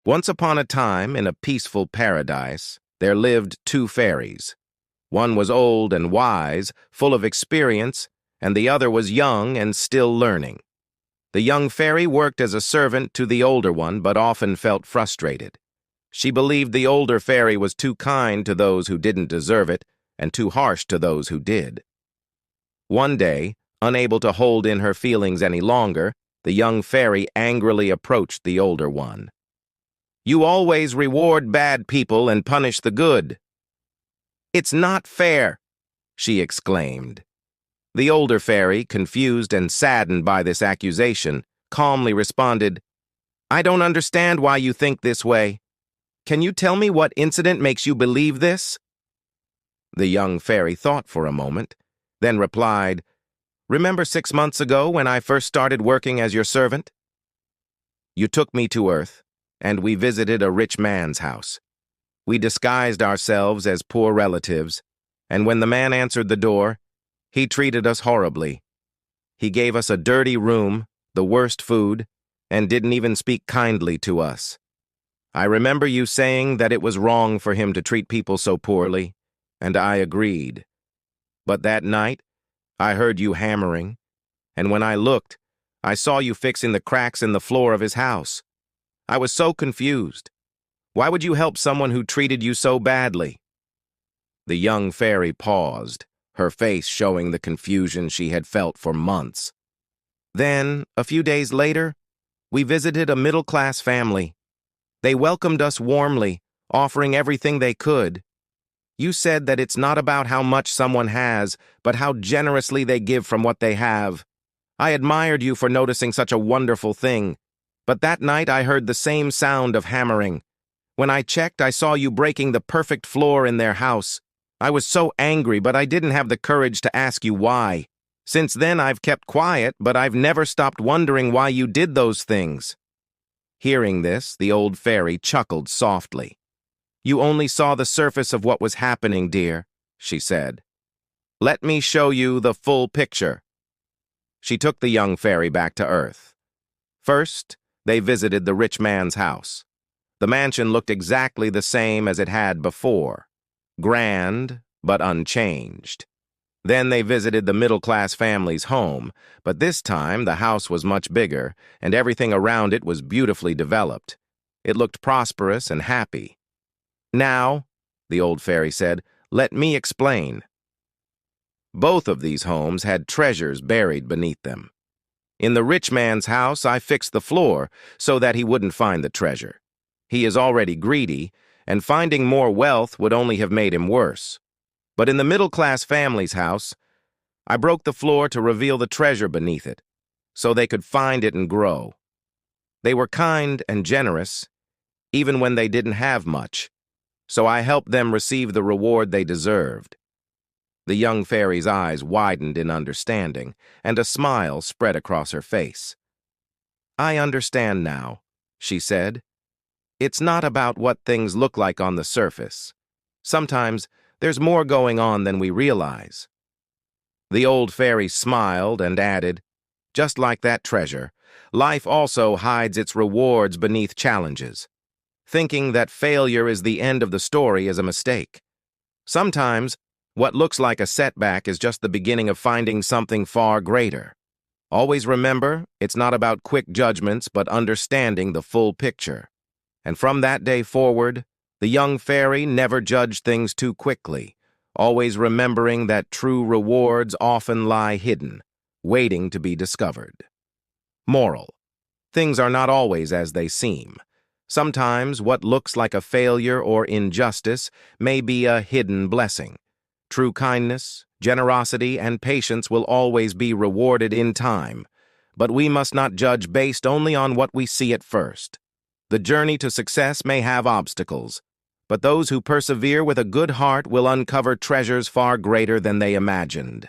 Once upon a time, in a peaceful paradise, there lived two fairies. One was old and wise, full of experience, and the other was young and still learning. The young fairy worked as a servant to the older one, but often felt frustrated. She believed the older fairy was too kind to those who didn't deserve it, and too harsh to those who did. One day, unable to hold in her feelings any longer, the young fairy angrily approached the older one. "You always reward bad people and punish the good." "It's not fair," she exclaimed. The older fairy, confused and saddened by this accusation, calmly responded, "I don't understand why you think this way. Can you tell me what incident makes you believe this?" The young fairy thought for a moment, then replied, "Remember 6 months ago when I first started working as your servant? You took me to Earth, and we visited a rich man's house. We disguised ourselves as poor relatives, and when the man answered the door, he treated us horribly. He gave us a dirty room, the worst food, and didn't even speak kindly to us. I remember you saying that it was wrong for him to treat people so poorly, and I agreed. But that night, I heard you hammering, and when I looked, I saw you fixing the cracks in the floor of his house. I was so confused. Why would you help someone who treated you so badly?" The young fairy paused, her face showing the confusion she had felt for months. "Then, a few days later, we visited a middle-class family. They welcomed us warmly, offering everything they could. You said that it's not about how much someone has, but how generously they give from what they have. I admired you for noticing such a wonderful thing, but that night I heard the same sound of hammering. When I checked, I saw you breaking the perfect floor in their house. I was so angry, but I didn't have the courage to ask you why. Since then, I've kept quiet, but I've never stopped wondering why you did those things." Hearing this, the old fairy chuckled softly. "You only saw the surface of what was happening, dear," she said. "Let me show you the full picture." She took the young fairy back to Earth. First, they visited the rich man's house. The mansion looked exactly the same as it had before, grand but unchanged. Then they visited the middle-class family's home, but this time the house was much bigger, and everything around it was beautifully developed. It looked prosperous and happy. "Now," the old fairy said, "let me explain." Both of these homes had treasures buried beneath them. In the rich man's house, I fixed the floor so that he wouldn't find the treasure. He is already greedy, and finding more wealth would only have made him worse. But in the middle-class family's house, I broke the floor to reveal the treasure beneath it, so they could find it and grow. They were kind and generous, even when they didn't have much, so I helped them receive the reward they deserved. The young fairy's eyes widened in understanding, and a smile spread across her face. "I understand now," she said. "It's not about what things look like on the surface. Sometimes there's more going on than we realize." The old fairy smiled and added, "Just like that treasure, life also hides its rewards beneath challenges. Thinking that failure is the end of the story is a mistake. Sometimes, what looks like a setback is just the beginning of finding something far greater. Always remember, it's not about quick judgments, but understanding the full picture." And from that day forward, the young fairy never judged things too quickly, always remembering that true rewards often lie hidden, waiting to be discovered. Moral: things are not always as they seem. Sometimes what looks like a failure or injustice may be a hidden blessing. True kindness, generosity, and patience will always be rewarded in time, but we must not judge based only on what we see at first. The journey to success may have obstacles, but those who persevere with a good heart will uncover treasures far greater than they imagined.